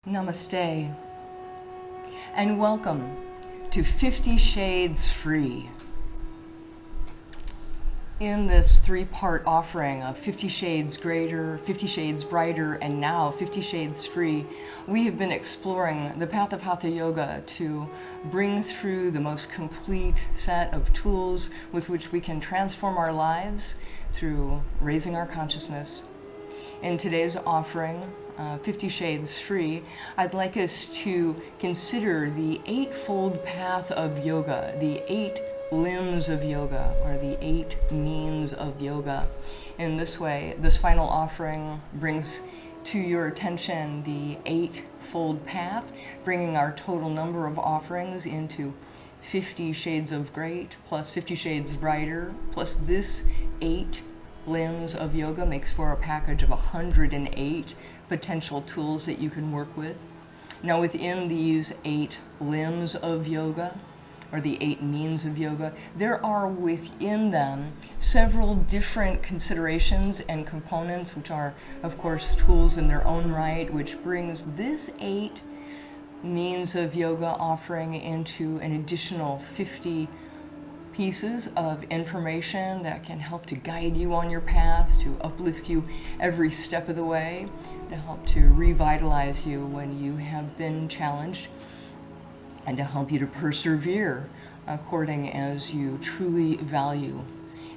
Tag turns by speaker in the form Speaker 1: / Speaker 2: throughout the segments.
Speaker 1: Namaste, and welcome to 50 Shades Free. In this three-part offering of 50 Shades Greater, 50 Shades Brighter, and now 50 Shades Free, we have been exploring the path of Hatha Yoga to bring through the most complete set of tools with which we can transform our lives through raising our consciousness. In today's offering, 50 Shades Free, I'd like us to consider the eightfold path of yoga, the 8 limbs of yoga, or the 8 means of yoga. In this way, this final offering brings to your attention the 8-fold path, bringing our total number of offerings into 50 Shades of Great, plus 50 Shades Brighter, plus this 8 limbs of yoga makes for a package of 108 potential tools that you can work with. Now within these 8 limbs of yoga, or the 8 means of yoga, there are within them several different considerations and components, which are of course tools in their own right, which brings this 8 means of yoga offering into an additional 50 pieces of information that can help to guide you on your path, to uplift you every step of the way, to help to revitalize you when you have been challenged, and to help you to persevere according as you truly value.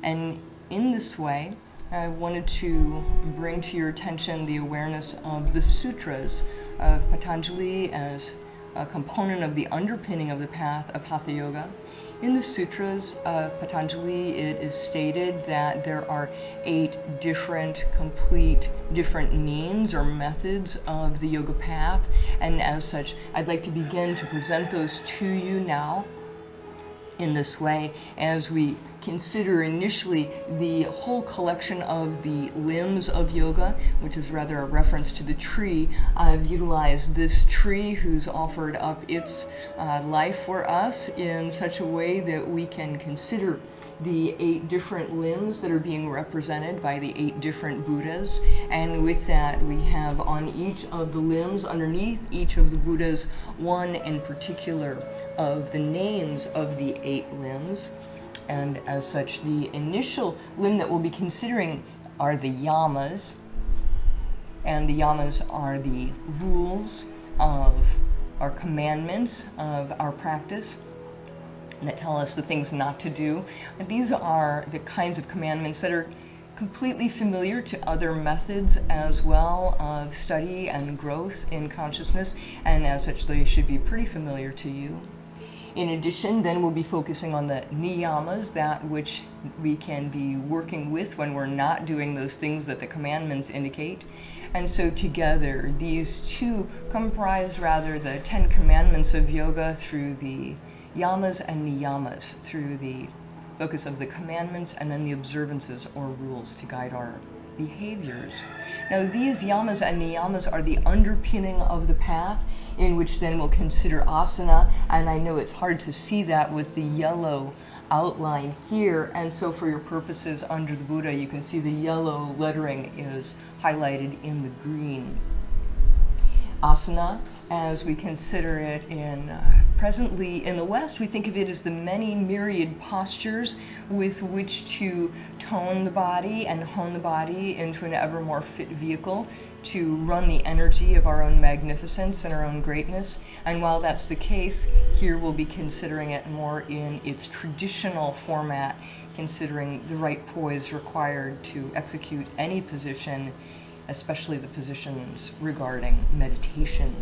Speaker 1: And in this way, I wanted to bring to your attention the awareness of the sutras of Patanjali as a component of the underpinning of the path of Hatha Yoga. In the sutras of Patanjali, it is stated that there are 8 different means or methods of the yoga path, and as such, I'd like to begin to present those to you now in this way as we consider initially the whole collection of the limbs of yoga, which is rather a reference to the tree. I've utilized this tree who's offered up its life for us in such a way that we can consider the 8 different limbs that are being represented by the 8 different Buddhas. And with that, we have on each of the limbs, underneath each of the Buddhas, one in particular of the names of the 8 limbs. And as such, the initial limb that we'll be considering are the yamas. And the yamas are the rules of our commandments of our practice that tell us the things not to do. And these are the kinds of commandments that are completely familiar to other methods as well of study and growth in consciousness, and as such they should be pretty familiar to you. In addition, then we'll be focusing on the niyamas, that which we can be working with when we're not doing those things that the commandments indicate. And so together, these two comprise rather the 10 commandments of yoga through the yamas and niyamas, through the focus of the commandments and then the observances or rules to guide our behaviors. Now these yamas and niyamas are the underpinning of the path, in which then we'll consider asana, and I know it's hard to see that with the yellow outline here, and so for your purposes under the Buddha, you can see the yellow lettering is highlighted in the green. Asana, as we consider it presently in the West, we think of it as the many myriad postures with which to tone the body and hone the body into an ever more fit vehicle to run the energy of our own magnificence and our own greatness. And while that's the case, here we'll be considering it more in its traditional format, considering the right poise required to execute any position, especially the positions regarding meditation.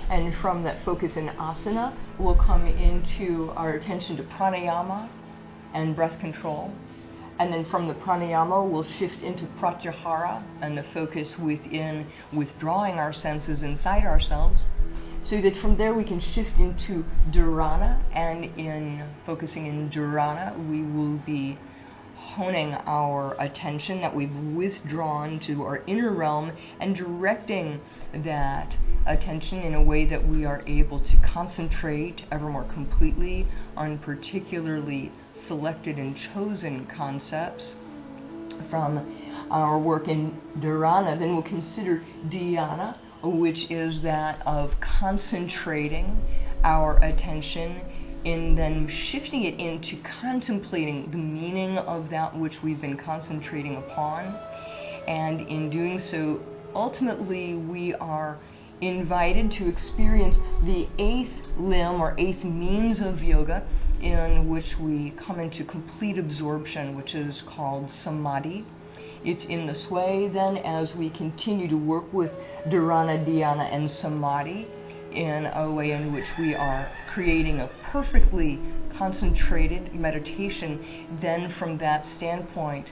Speaker 1: And from that focus in asana, we'll come into our attention to pranayama and breath control. And then from the pranayama, we'll shift into pratyahara and the focus within withdrawing our senses inside ourselves, so that from there we can shift into dharana, and in focusing in dharana, we will be honing our attention that we've withdrawn to our inner realm and directing that attention in a way that we are able to concentrate ever more completely on particularly selected and chosen concepts from our work in dharana. Then we'll consider dhyana, which is that of concentrating our attention and then shifting it into contemplating the meaning of that which we've been concentrating upon. And in doing so, ultimately we are invited to experience the eighth limb or eighth means of yoga, in which we come into complete absorption, which is called samadhi. It's in this way then, as we continue to work with dharana, dhyana, and samadhi in a way in which we are creating a perfectly concentrated meditation, then from that standpoint,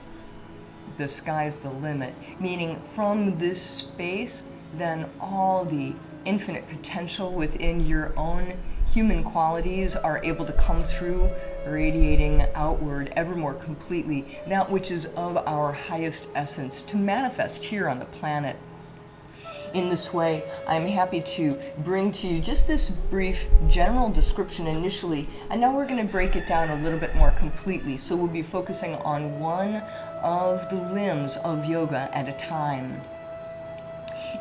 Speaker 1: the sky's the limit. Meaning from this space, then all the infinite potential within your own human qualities are able to come through, radiating outward ever more completely, that which is of our highest essence, to manifest here on the planet. In this way, I'm happy to bring to you just this brief general description initially, and now we're going to break it down a little bit more completely. So we'll be focusing on one of the limbs of yoga at a time.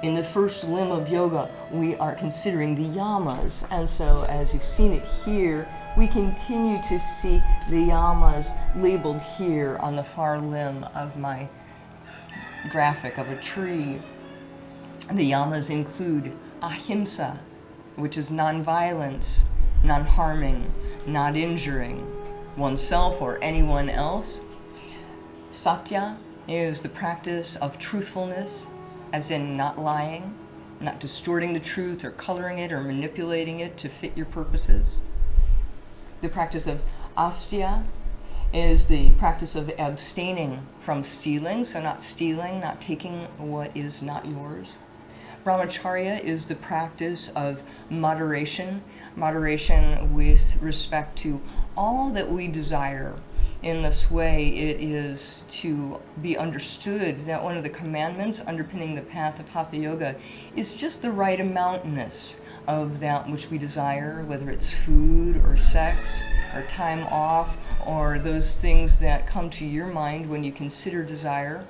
Speaker 1: In the first limb of yoga, we are considering the yamas, and so as you've seen it here, we continue to see the yamas labeled here on the far limb of my graphic of a tree. The yamas include ahimsa, which is non-violence, non-harming, not injuring oneself or anyone else. Satya is the practice of truthfulness, as in not lying, not distorting the truth or coloring it or manipulating it to fit your purposes. The practice of asteya is the practice of abstaining from stealing, so not stealing, not taking what is not yours. Brahmacharya is the practice of moderation, moderation with respect to all that we desire. In this way, it is to be understood that one of the commandments underpinning the path of hatha yoga is just the right amountness of that which we desire, whether it's food or sex or time off or those things that come to your mind when you consider desire,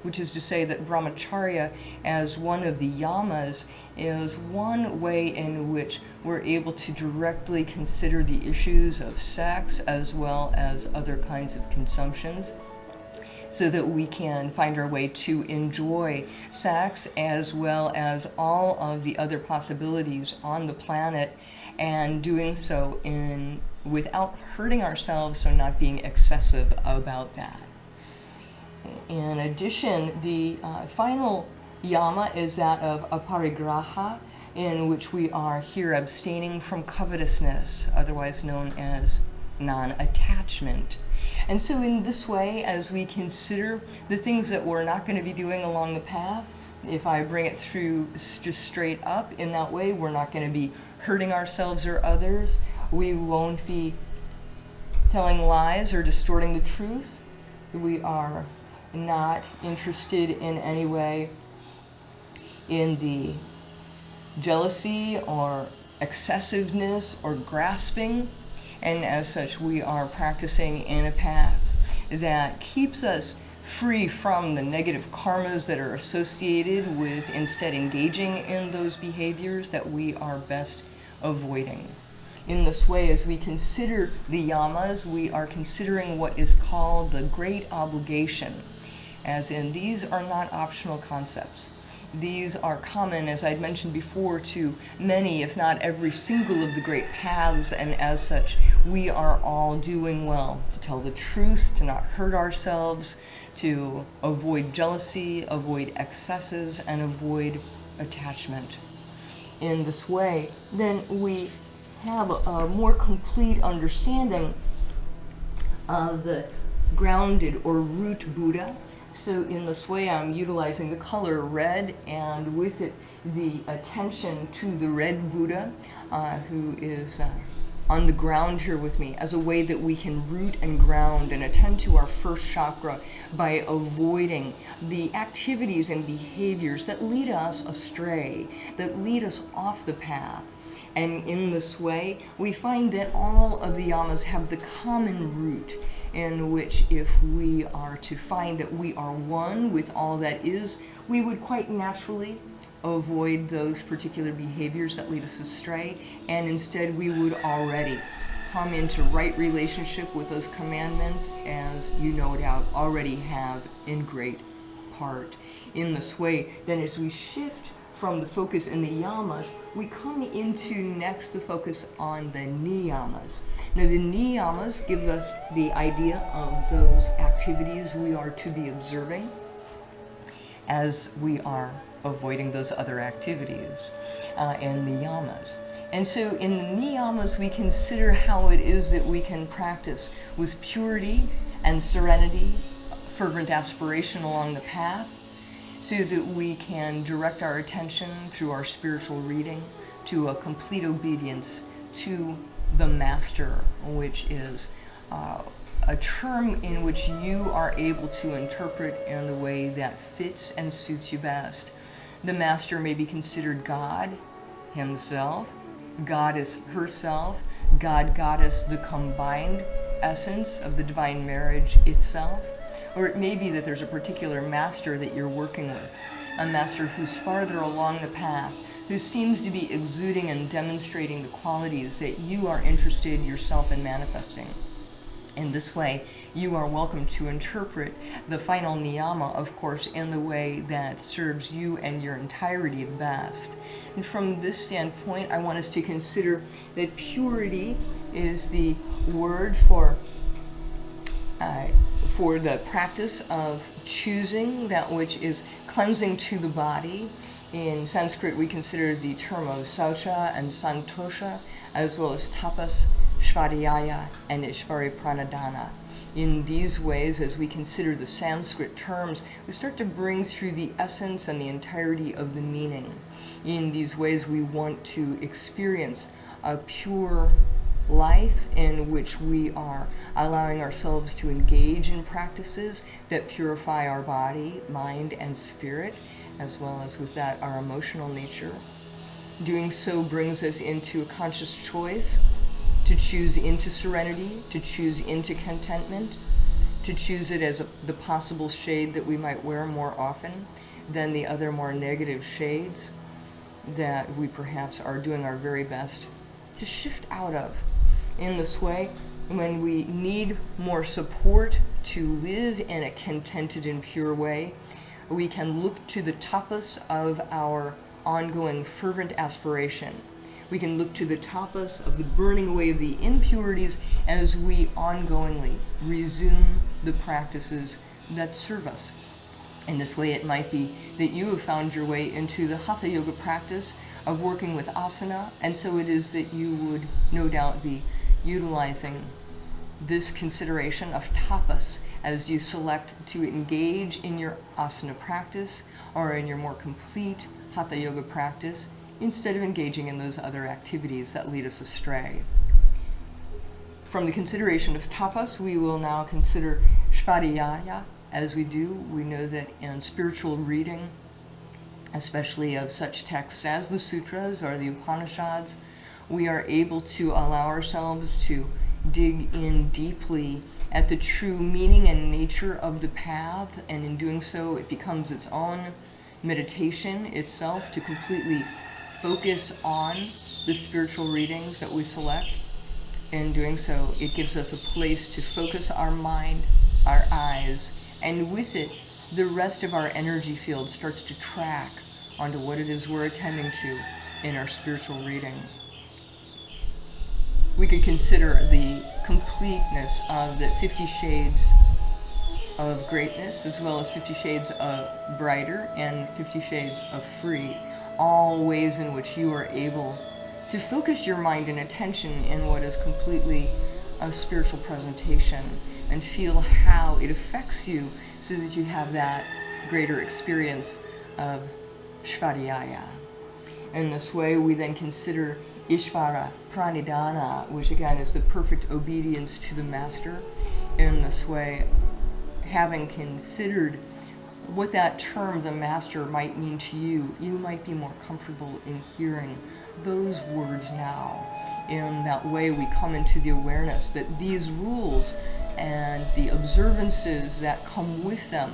Speaker 1: which is to say that brahmacharya as one of the yamas is one way in which we're able to directly consider the issues of sex as well as other kinds of consumptions, so that we can find our way to enjoy sex as well as all of the other possibilities on the planet, and doing so without hurting ourselves, so not being excessive about that. In addition, the final yama is that of aparigraha, in which we are here abstaining from covetousness, otherwise known as non-attachment. And so in this way, as we consider the things that we're not going to be doing along the path, if I bring it through just straight up in that way, we're not going to be hurting ourselves or others. We won't be telling lies or distorting the truth. We are not interested in any way in the jealousy or excessiveness or grasping, and as such we are practicing in a path that keeps us free from the negative karmas that are associated with instead engaging in those behaviors that we are best avoiding. In this way, as we consider the yamas, we are considering what is called the great obligation, as in these are not optional concepts. These are common, as I'd mentioned before, to many, if not every single of the great paths, and as such, we are all doing well to tell the truth, to not hurt ourselves, to avoid jealousy, avoid excesses, and avoid attachment. In this way, then we have a more complete understanding of the grounded or root Buddha. So in this way, I'm utilizing the color red, and with it, the attention to the red Buddha, who is on the ground here with me, as a way that we can root and ground and attend to our first chakra by avoiding the activities and behaviors that lead us astray, that lead us off the path. And in this way, we find that all of the yamas have the common root, in which if we are to find that we are one with all that is, we would quite naturally avoid those particular behaviors that lead us astray, and instead we would already come into right relationship with those commandments, as you no doubt already have in great part. In this way, then, as we shift from the focus in the yamas, we come into next the focus on the niyamas. Now, the niyamas give us the idea of those activities we are to be observing as we are avoiding those other activities in the yamas. And so in the niyamas, we consider how it is that we can practice with purity and serenity, fervent aspiration along the path, so that we can direct our attention through our spiritual reading to a complete obedience to the Master, which is a term in which you are able to interpret in the way that fits and suits you best. The Master may be considered God himself, Goddess herself, God, Goddess, the combined essence of the divine marriage itself. Or it may be that there's a particular master that you're working with, a master who's farther along the path, who seems to be exuding and demonstrating the qualities that you are interested yourself in manifesting. In this way, you are welcome to interpret the final niyama, of course, in the way that serves you and your entirety the best. And from this standpoint, I want us to consider that purity is the word for the practice of choosing that which is cleansing to the body. In Sanskrit, we consider the term of saucha and santosha, as well as tapas, svadhyaya, and ishvari pranadhana. In these ways, as we consider the Sanskrit terms, we start to bring through the essence and the entirety of the meaning. In these ways, we want to experience a pure life in which we are allowing ourselves to engage in practices that purify our body, mind, and spirit, as well as with that our emotional nature. Doing so brings us into a conscious choice to choose into serenity, to choose into contentment, to choose it as the possible shade that we might wear more often than the other more negative shades that we perhaps are doing our very best to shift out of. In this way, when we need more support to live in a contented and pure way, we can look to the tapas of our ongoing fervent aspiration. We can look to the tapas of the burning away of the impurities as we ongoingly resume the practices that serve us. In this way, it might be that you have found your way into the hatha yoga practice of working with asana, and so it is that you would no doubt be utilizing this consideration of tapas as you select to engage in your asana practice or in your more complete hatha yoga practice, instead of engaging in those other activities that lead us astray. From the consideration of tapas, we will now consider svadhyaya. As we do, we know that in spiritual reading, especially of such texts as the sutras or the Upanishads, we are able to allow ourselves to dig in deeply at the true meaning and nature of the path, and in doing so, it becomes its own meditation itself to completely focus on the spiritual readings that we select. In doing so, it gives us a place to focus our mind, our eyes, and with it, the rest of our energy field starts to track onto what it is we're attending to in our spiritual reading. We could consider the completeness of the 50 shades of greatness, as well as 50 shades of brighter and 50 shades of free, all ways in which you are able to focus your mind and attention in what is completely a spiritual presentation and feel how it affects you so that you have that greater experience of svadhyaya. In this way, we then consider ishvara pranidhana, which again is the perfect obedience to the Master. In this way, having considered what that term, the Master, might mean to you, you might be more comfortable in hearing those words now. In that way, we come into the awareness that these rules and the observances that come with them,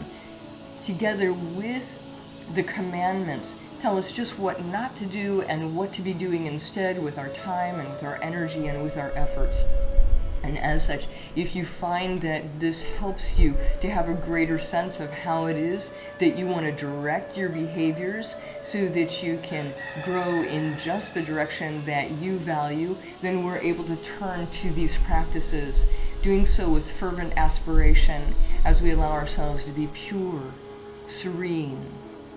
Speaker 1: together with the commandments, tell us just what not to do and what to be doing instead with our time and with our energy and with our efforts. And as such, if you find that this helps you to have a greater sense of how it is that you want to direct your behaviors so that you can grow in just the direction that you value, then we're able to turn to these practices, doing so with fervent aspiration as we allow ourselves to be pure, serene,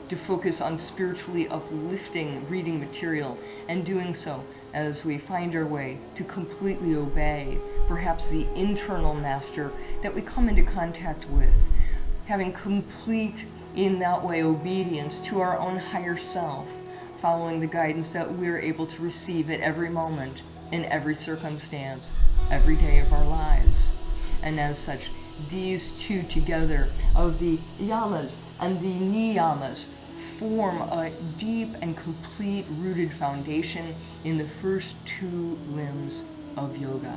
Speaker 1: to focus on spiritually uplifting reading material, and doing so as we find our way to completely obey perhaps the internal master that we come into contact with, having complete, in that way, obedience to our own higher self, following the guidance that we're able to receive at every moment, in every circumstance, every day of our lives. And as such, these two together of the yamas and the niyamas form a deep and complete rooted foundation in the first two limbs of yoga.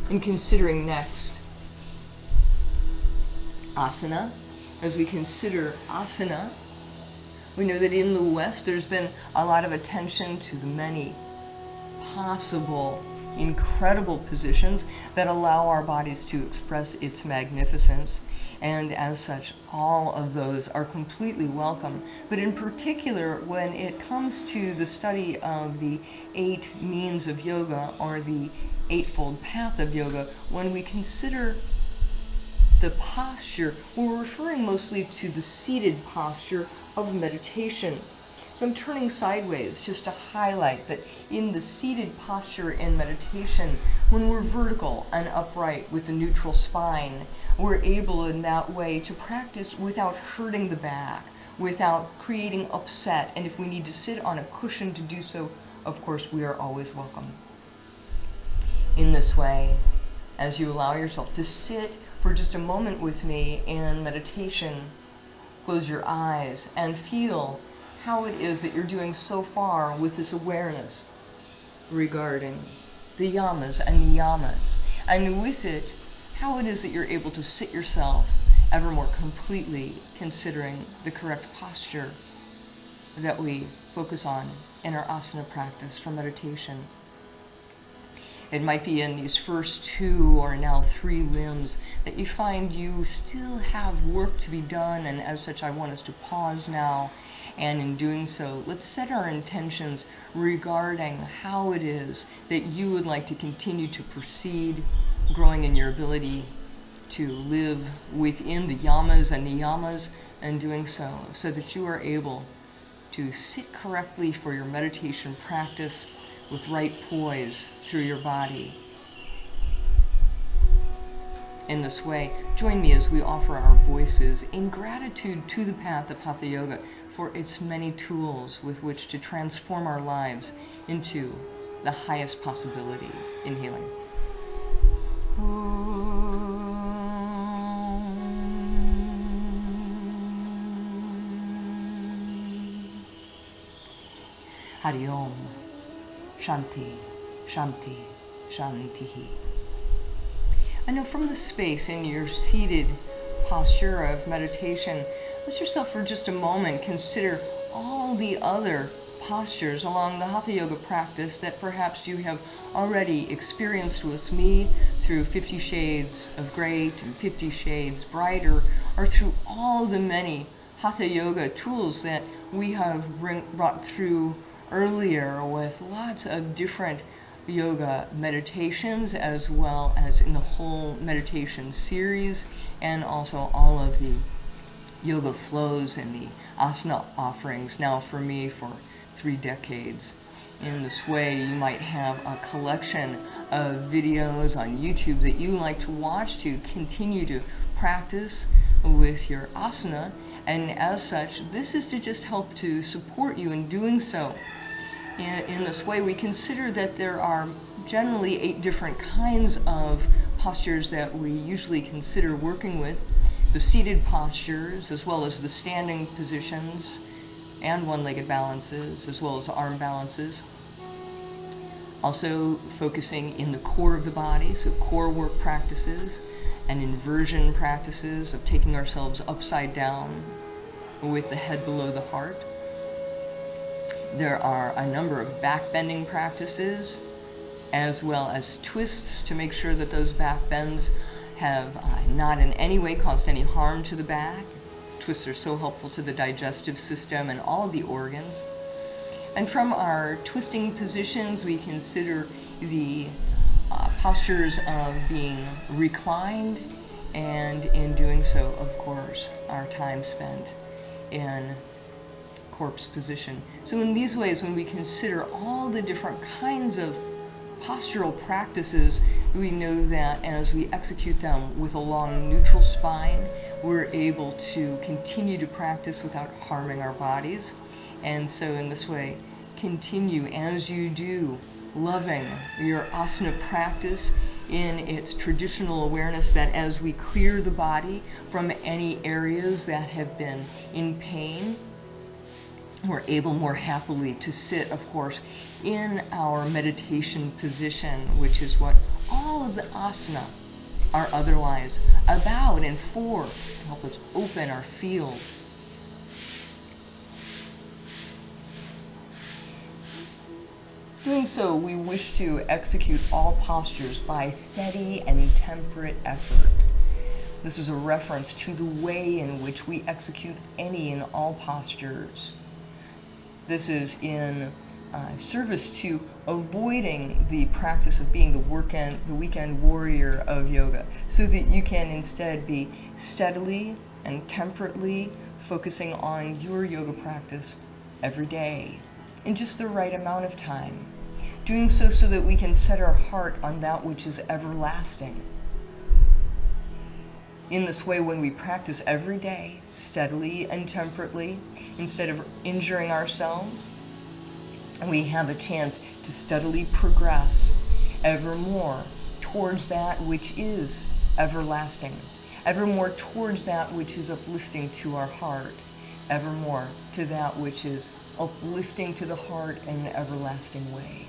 Speaker 1: In considering next asana, as we consider asana, we know that in the West there's been a lot of attention to the many possible incredible positions that allow our bodies to express its magnificence, and as such all of those are completely welcome. But in particular, when it comes to the study of the 8 means of yoga, or the eightfold path of yoga, when we consider the posture, we're referring mostly to the seated posture of meditation. So I'm turning sideways just to highlight that in the seated posture in meditation, when we're vertical and upright with the neutral spine, we're able in that way to practice without hurting the back, without creating upset, and if we need to sit on a cushion to do so, of course we are always welcome. In this way, as you allow yourself to sit for just a moment with me in meditation, close your eyes and feel how it is that you're doing so far with this awareness regarding the yamas and niyamas, and with it, how it is that you're able to sit yourself ever more completely, considering the correct posture that we focus on in our asana practice for meditation. It might be in these first 2 or now 3 limbs that you find you still have work to be done, and as such I want us to pause now, and in doing so, let's set our intentions regarding how it is that you would like to continue to proceed, growing in your ability to live within the yamas and niyamas, and doing so that you are able to sit correctly for your meditation practice with right poise through your body. In this way, join me as we offer our voices in gratitude to the path of Hatha Yoga for its many tools with which to transform our lives into the highest possibility in healing. Hari Om. Shanti, Shanti, Shanti. And now from the space in your seated posture of meditation, let yourself for just a moment consider all the other postures along the Hatha Yoga practice that perhaps you have already experienced with me through 50 Shades of Great and 50 Shades Brighter, or through all the many Hatha Yoga tools that we have brought through earlier with lots of different yoga meditations, as well as in the whole meditation series, and also all of the yoga flows and the asana offerings now for me for 3 decades. In this way, you might have a collection of videos on YouTube that you like to watch to continue to practice with your asana, and as such, this is to just help to support you in doing so. In this way, we consider that there are generally 8 different kinds of postures that we usually consider working with. The seated postures, as well as the standing positions, and one-legged balances, as well as arm balances. Also focusing in the core of the body, so core work practices, and inversion practices of taking ourselves upside down with the head below the heart. There are a number of back bending practices, as well as twists to make sure that those back bends have not in any way caused any harm to the back. Twists are so helpful to the digestive system and all of the organs. And from our twisting positions, we consider the postures of being reclined, and in doing so, of course, our time spent in corpse position. So in these ways, when we consider all the different kinds of postural practices, we know that as we execute them with a long neutral spine, we're able to continue to practice without harming our bodies. And so in this way, continue as you do, loving your asana practice in its traditional awareness that as we clear the body from any areas that have been in pain, we're able more happily to sit, of course, in our meditation position, which is what all of the asana are otherwise about and for, to help us open our field. Doing so, we wish to execute all postures by steady and temperate effort. This is a reference to the way in which we execute any and all postures. This is in service to avoiding the practice of being the weekend warrior of yoga, so that you can instead be steadily and temperately focusing on your yoga practice every day in just the right amount of time. Doing so that we can set our heart on that which is everlasting. In this way, when we practice every day, steadily and temperately, instead of injuring ourselves, we have a chance to steadily progress ever more towards that which is everlasting, ever more towards that which is uplifting to our heart, ever more to that which is uplifting to the heart in an everlasting way.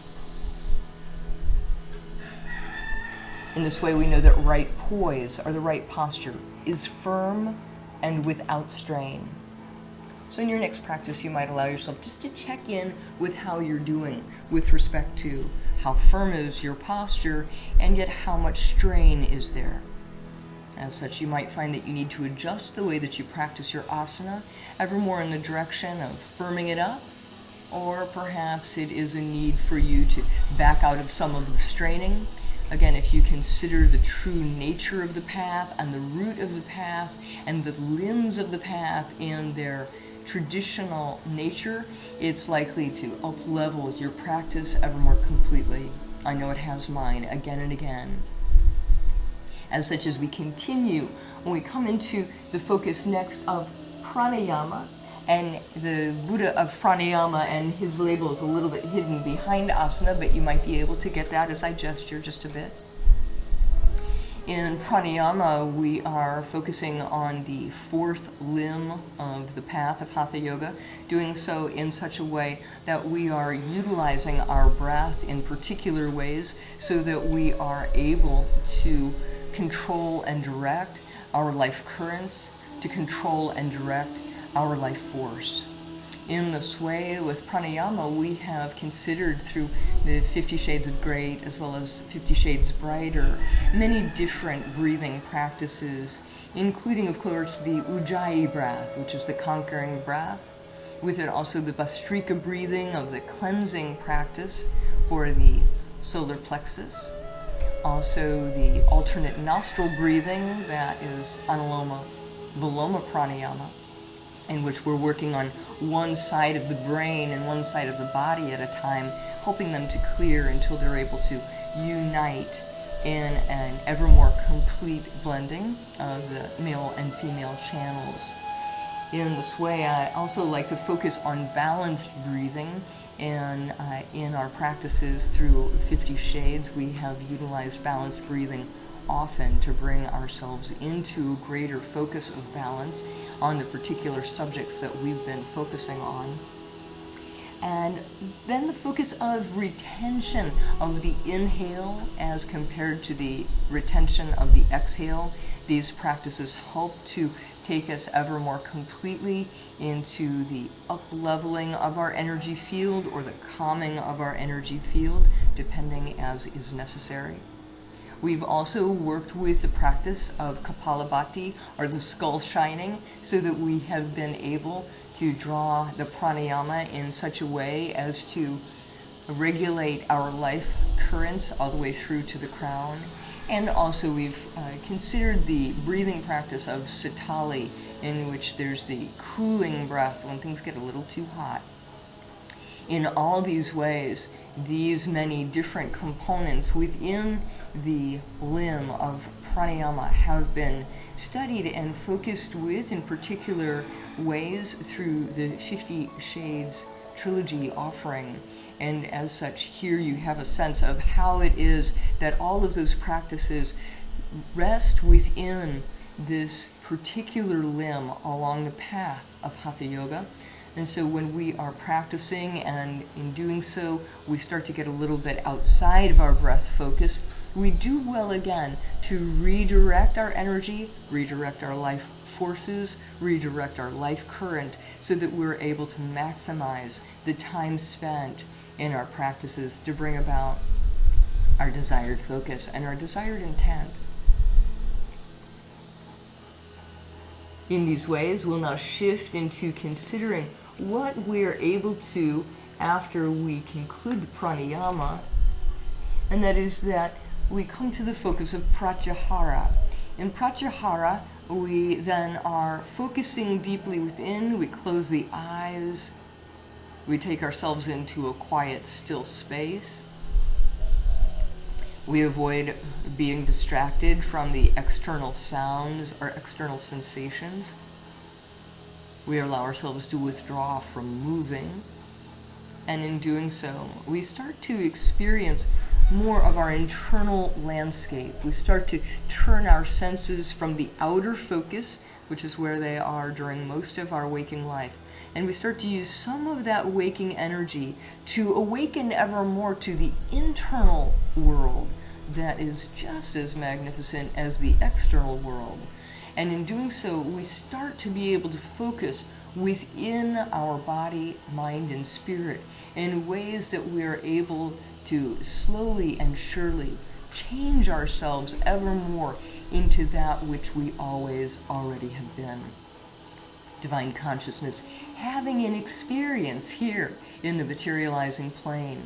Speaker 1: In this way, we know that right poise, or the right posture, is firm and without strain. So in your next practice, you might allow yourself just to check in with how you're doing with respect to how firm is your posture, and yet how much strain is there. As such, you might find that you need to adjust the way that you practice your asana, ever more in the direction of firming it up, or perhaps it is a need for you to back out of some of the straining. Again, if you consider the true nature of the path and the root of the path and the limbs of the path in their traditional nature, it's likely to up-level your practice ever more completely. I know it has mine again and again. As such, as we continue, when we come into the focus next of pranayama, and the Buddha of pranayama and his label is a little bit hidden behind asana, but you might be able to get that as I gesture just a bit. In pranayama, we are focusing on the fourth limb of the path of hatha yoga, doing so in such a way that we are utilizing our breath in particular ways so that we are able to control and direct our life currents, to control and direct our life force. In this way, with pranayama, we have considered through the 50 Shades of Gray as well as 50 Shades Brighter, many different breathing practices, including, of course, the Ujjayi breath, which is the conquering breath. With it also the Bhastrika breathing of the cleansing practice for the solar plexus. Also the alternate nostril breathing, that is Anuloma Viloma pranayama, in which we're working on one side of the brain and one side of the body at a time, helping them to clear until they're able to unite in an ever more complete blending of the male and female channels. In this way, I also like to focus on balanced breathing, and in our practices through 50 Shades, we have utilized balanced breathing often to bring ourselves into greater focus of balance on the particular subjects that we've been focusing on. And then the focus of retention of the inhale as compared to the retention of the exhale. These practices help to take us ever more completely into the up-leveling of our energy field or the calming of our energy field, depending as is necessary. We've also worked with the practice of Kapalabhati, or the skull shining, so that we have been able to draw the pranayama in such a way as to regulate our life currents all the way through to the crown. And also we've considered the breathing practice of Sitali, in which there's the cooling breath when things get a little too hot. In all these ways, these many different components within the limb of pranayama have been studied and focused with in particular ways through the 50 Shades trilogy offering. And as such, here you have a sense of how it is that all of those practices rest within this particular limb along the path of hatha yoga. And so when we are practicing, and in doing so we start to get a little bit outside of our breath focus, we do well again to redirect our energy, redirect our life forces, redirect our life current, so that we're able to maximize the time spent in our practices to bring about our desired focus and our desired intent. In these ways, we'll now shift into considering what we're able to after we conclude the pranayama, and that is that we come to the focus of pratyahara. In pratyahara, we then are focusing deeply within. We close the eyes. We take ourselves into a quiet, still space. We avoid being distracted from the external sounds or external sensations. We allow ourselves to withdraw from moving. And in doing so, we start to experience more of our internal landscape. We start to turn our senses from the outer focus, which is where they are during most of our waking life, and we start to use some of that waking energy to awaken ever more to the internal world that is just as magnificent as the external world. And in doing so, we start to be able to focus within our body, mind, and spirit in ways that we are able to slowly and surely change ourselves ever more into that which we always already have been. Divine consciousness having an experience here in the materializing plane.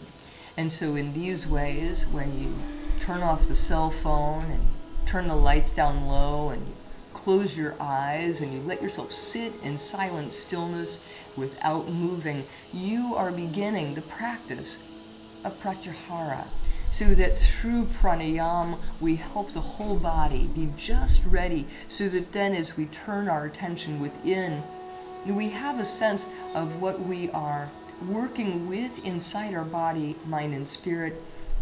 Speaker 1: And so in these ways, when you turn off the cell phone and turn the lights down low and you close your eyes and you let yourself sit in silent stillness without moving, you are beginning the practice of pratyahara, so that through pranayama we help the whole body be just ready, so that then as we turn our attention within, we have a sense of what we are working with inside our body, mind, and spirit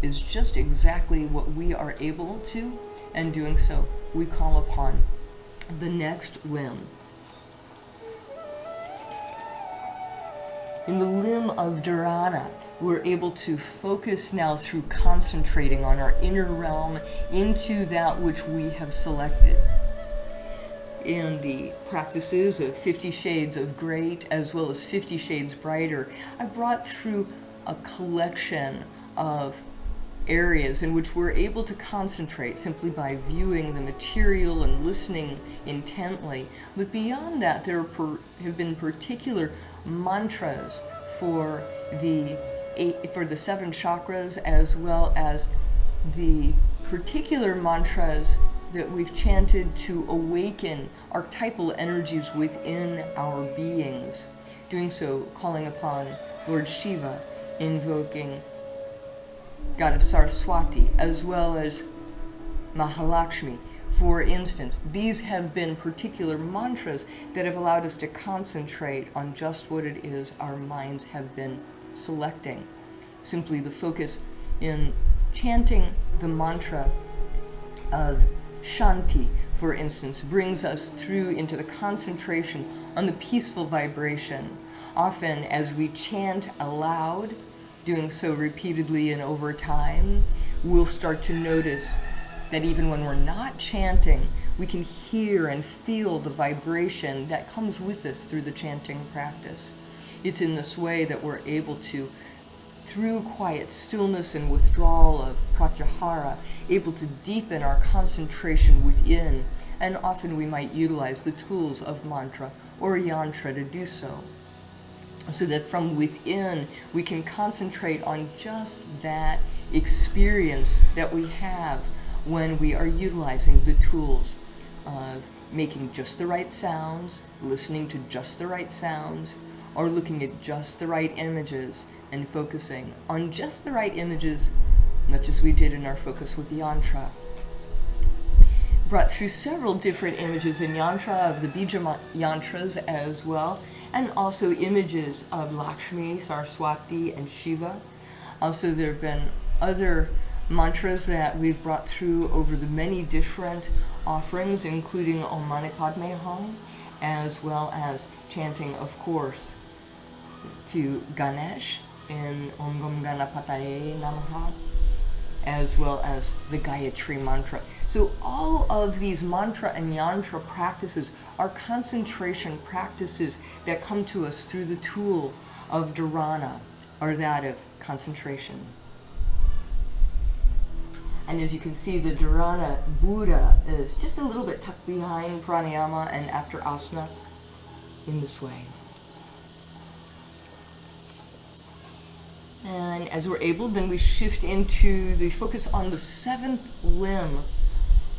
Speaker 1: is just exactly what we are able to, and doing so we call upon the next limb. In the limb of dharana, we're able to focus now through concentrating on our inner realm into that which we have selected. In the practices of 50 Shades of Great as well as 50 Shades Brighter, I brought through a collection of areas in which we're able to concentrate simply by viewing the material and listening intently. But beyond that, there have been particular mantras for the 7 chakras, as well as the particular mantras that we've chanted to awaken archetypal energies within our beings. Doing so, calling upon Lord Shiva, invoking Goddess Saraswati, as well as Mahalakshmi. For instance, these have been particular mantras that have allowed us to concentrate on just what it is our minds have been selecting. Simply the focus in chanting the mantra of Shanti, for instance, brings us through into the concentration on the peaceful vibration. Often as we chant aloud, doing so repeatedly and over time, we'll start to notice that even when we're not chanting, we can hear and feel the vibration that comes with us through the chanting practice. It's in this way that we're able to, through quiet stillness and withdrawal of pratyahara, able to deepen our concentration within, and often we might utilize the tools of mantra or yantra to do so. So that from within we can concentrate on just that experience that we have when we are utilizing the tools of making just the right sounds, listening to just the right sounds, or looking at just the right images and focusing on just the right images, much as we did in our focus with yantra. Brought through several different images in yantra, of the bija yantras as well, and also images of Lakshmi, Saraswati, and Shiva. Also, there have been other mantras that we've brought through over the many different offerings, including Om Mani Padme Hum, as well as chanting, of course, to Ganesh in Om Gam Ganapataye Namaha, as well as the Gayatri mantra. So all of these mantra and yantra practices are concentration practices that come to us through the tool of dharana, or that of concentration. And as you can see, the dharana Buddha is just a little bit tucked behind pranayama and after asana in this way. And as we're able, then we shift into the focus on the seventh limb.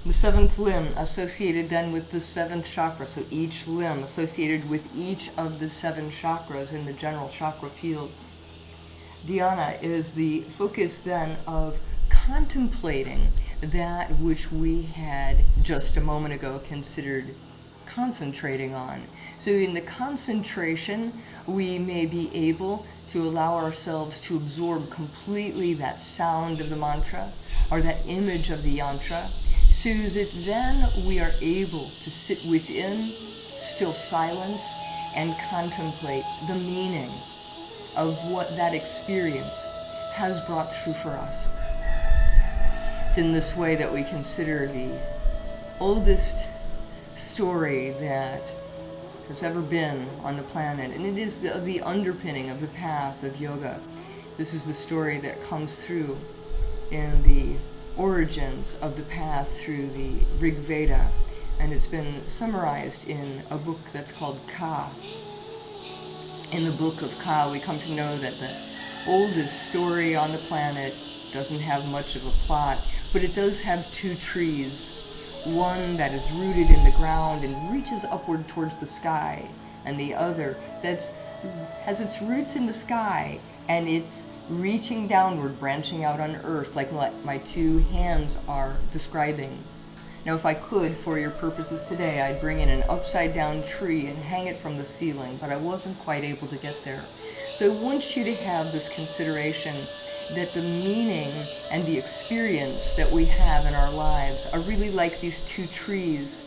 Speaker 1: The seventh limb associated then with the seventh chakra. So each limb associated with each of the seven chakras in the general chakra field. Dhyana is the focus then of contemplating that which we had just a moment ago considered concentrating on. So in the concentration, we may be able to allow ourselves to absorb completely that sound of the mantra or that image of the yantra, so that then we are able to sit within still silence and contemplate the meaning of what that experience has brought through for us. It's in this way that we consider the oldest story that has ever been on the planet, and it is the underpinning of the path of yoga. This is the story that comes through in the origins of the path through the Rig Veda, and it's been summarized in a book that's called Ka. In the book of Ka, we come to know that the oldest story on the planet doesn't have much of a plot, but it does have two trees. One that is rooted in the ground and reaches upward towards the sky, and the other that has its roots in the sky and it's reaching downward, branching out on earth, like my two hands are describing. Now, if I could, for your purposes today, I'd bring in an upside down tree and hang it from the ceiling, but I wasn't quite able to get there. So I want you to have this consideration that the meaning and the experience that we have in our lives are really like these two trees.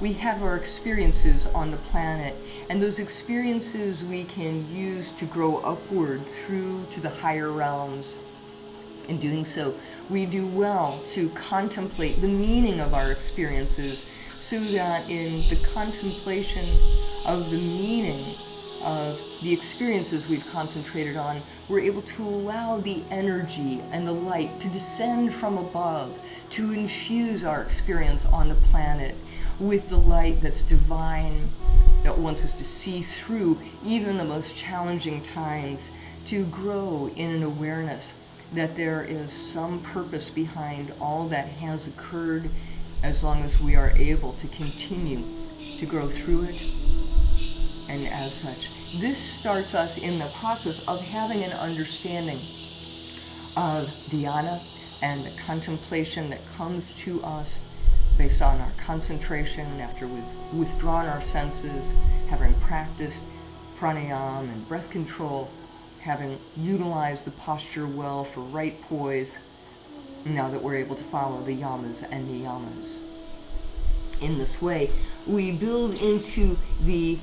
Speaker 1: We have our experiences on the planet, and those experiences we can use to grow upward through to the higher realms. In doing so, we do well to contemplate the meaning of our experiences, so that in the contemplation of the meaning of the experiences we've concentrated on, we're able to allow the energy and the light to descend from above, to infuse our experience on the planet with the light that's divine, that wants us to see through even the most challenging times, to grow in an awareness that there is some purpose behind all that has occurred, as long as we are able to continue to grow through it. And as such, this starts us in the process of having an understanding of dhyana and the contemplation that comes to us based on our concentration after we've withdrawn our senses, having practiced pranayama and breath control, having utilized the posture well for right poise, now that we're able to follow the yamas and niyamas. In this way, we build into the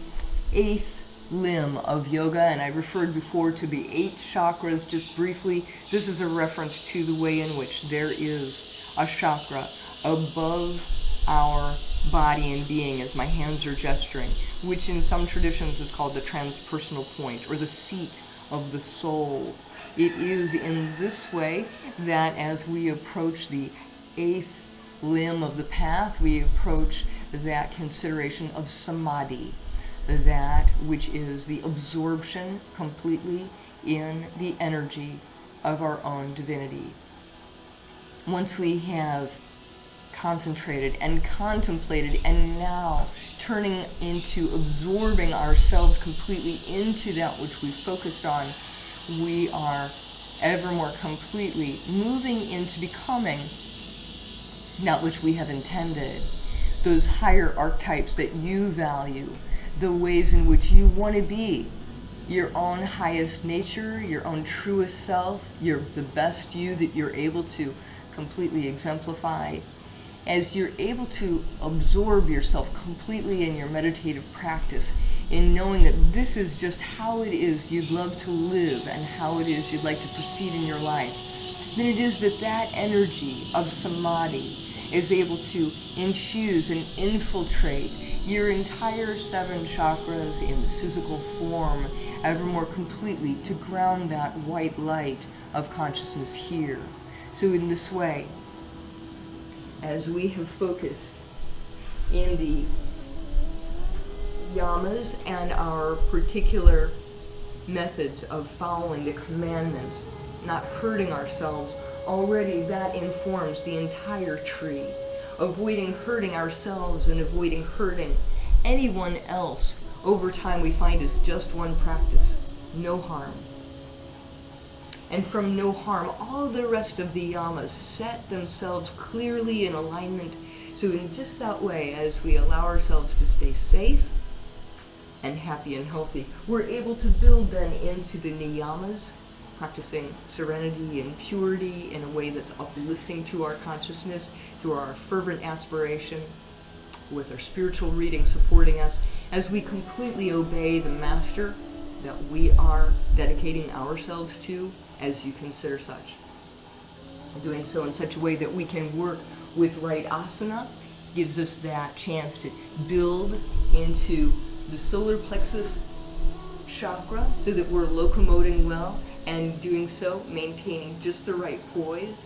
Speaker 1: eighth limb of yoga, and I referred before to the 8 chakras just briefly. This is a reference to the way in which there is a chakra above our body and being as my hands are gesturing, which in some traditions is called the transpersonal point, or the seat of the soul. It is in this way that as we approach the 8th limb of the path, we approach that consideration of samadhi, that which is the absorption completely in the energy of our own divinity. Once we have concentrated and contemplated and now turning into absorbing ourselves completely into that which we focused on, we are ever more completely moving into becoming that which we have intended. Those higher archetypes that you value, the ways in which you want to be, your own highest nature, your own truest self, the best you that you're able to completely exemplify. As you're able to absorb yourself completely in your meditative practice, in knowing that this is just how it is you'd love to live and how it is you'd like to proceed in your life, then it is that energy of samadhi is able to infuse and infiltrate your entire 7 chakras in the physical form ever more completely to ground that white light of consciousness here. So in this way, as we have focused in the yamas and our particular methods of following the commandments, not hurting ourselves, already that informs the entire tree. Avoiding hurting ourselves and avoiding hurting anyone else, over time we find is just one practice: no harm. And from no harm, all the rest of the yamas set themselves clearly in alignment. So in just that way, as we allow ourselves to stay safe and happy and healthy, we're able to build then into the niyamas, practicing serenity and purity in a way that's uplifting to our consciousness, through our fervent aspiration, with our spiritual reading supporting us, as we completely obey the master that we are dedicating ourselves to, as you consider such. Doing so in such a way that we can work with right asana gives us that chance to build into the solar plexus chakra so that we're locomoting well, and doing so maintaining just the right poise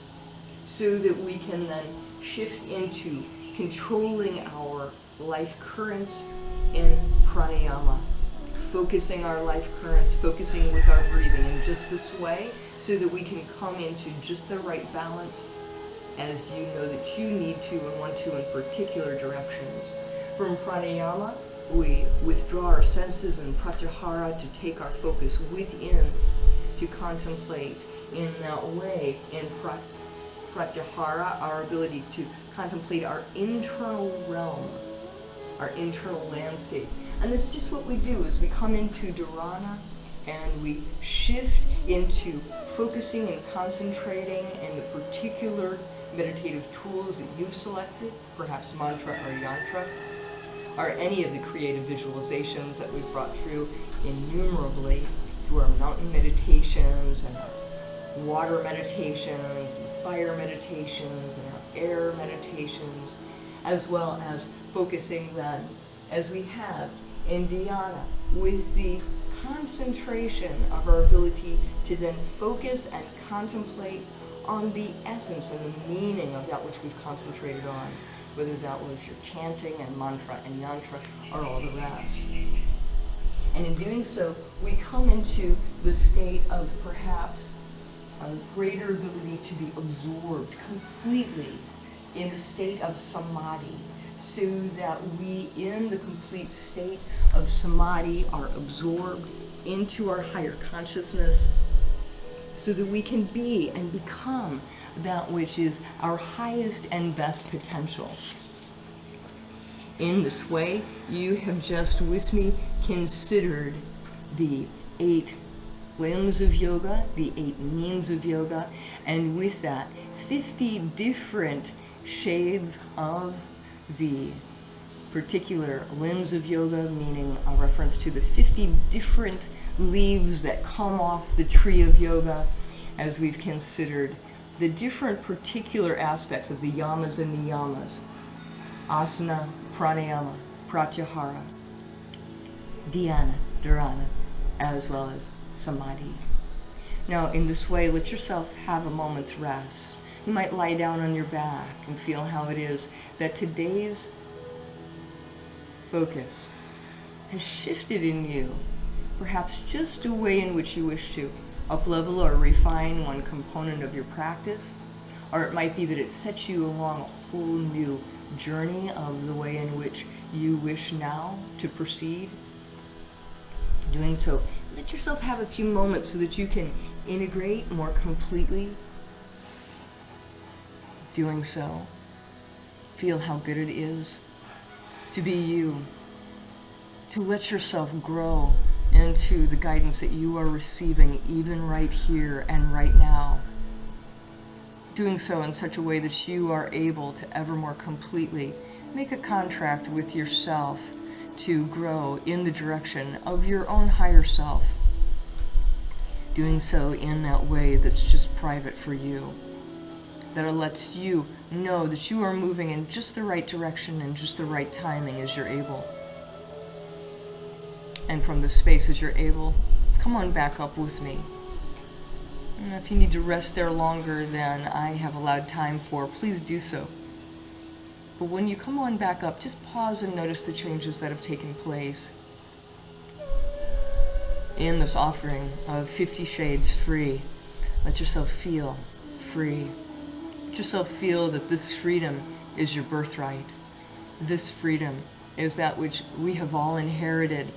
Speaker 1: so that we can then shift into controlling our life currents in pranayama, focusing our life currents, focusing with our breathing in just this way so that we can come into just the right balance as you know that you need to and want to in particular directions. From pranayama, we withdraw our senses and pratyahara to take our focus within, to contemplate in that way, in pratyahara, our ability to contemplate our internal realm, our internal landscape. And that's just what we do as we come into dharana and we shift into focusing and concentrating in the particular meditative tools that you've selected, perhaps mantra or yantra, or any of the creative visualizations that we've brought through innumerably through our mountain meditations and our water meditations and fire meditations and our air meditations, as well as focusing then, as we have in dhyana, with the concentration of our ability to then focus and contemplate on the essence and the meaning of that which we've concentrated on, whether that was your chanting and mantra and yantra or all the rest. And in doing so, we come into the state of perhaps a greater ability to be absorbed completely in the state of samadhi, so that we, in the complete state of samadhi, are absorbed into our higher consciousness, so that we can be and become that which is our highest and best potential. In this way, you have just with me considered the 8 limbs of yoga, the 8 means of yoga, and with that, 50 different shades of the particular limbs of yoga, meaning a reference to the 50 different leaves that come off the tree of yoga, as we've considered the different particular aspects of the yamas and niyamas. asana, pranayama, pratyahara, dhyana, dharana, as well as samadhi. Now, in this way, let yourself have a moment's rest. You might lie down on your back and feel how it is that today's focus has shifted in you, perhaps just a way in which you wish to up-level or refine one component of your practice, or it might be that it sets you along a whole new journey of the way in which you wish now to proceed. Doing so, let yourself have a few moments so that you can integrate more completely. Doing so, feel how good it is to be you, to let yourself grow into the guidance that you are receiving even right here and right now. Doing so in such a way that you are able to ever more completely make a contract with yourself to grow in the direction of your own higher self. Doing so in that way that's just private for you, that lets you know that you are moving in just the right direction and just the right timing as you're able. And from the space as you're able, come on back up with me. And if you need to rest there longer than I have allowed time for, please do so. But when you come on back up, just pause and notice the changes that have taken place in this offering of 50 Shades Free. Let yourself feel free. Let yourself feel that this freedom is your birthright. This freedom is that which we have all inherited,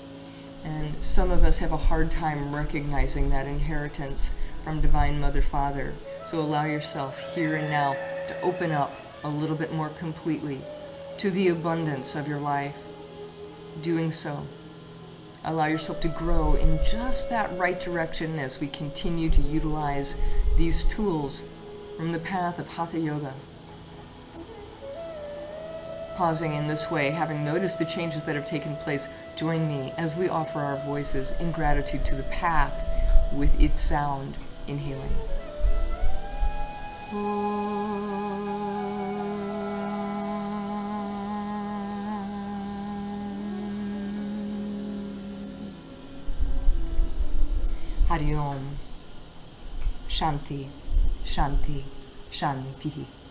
Speaker 1: and some of us have a hard time recognizing that inheritance from Divine Mother Father. So allow yourself here and now to open up a little bit more completely to the abundance of your life. Doing so, allow yourself to grow in just that right direction as we continue to utilize these tools from the path of Hatha Yoga. Pausing in this way, having noticed the changes that have taken place, join me as we offer our voices in gratitude to the path with its sound. Inhaling. Hari Om. Shanti, Shanti, Shanti.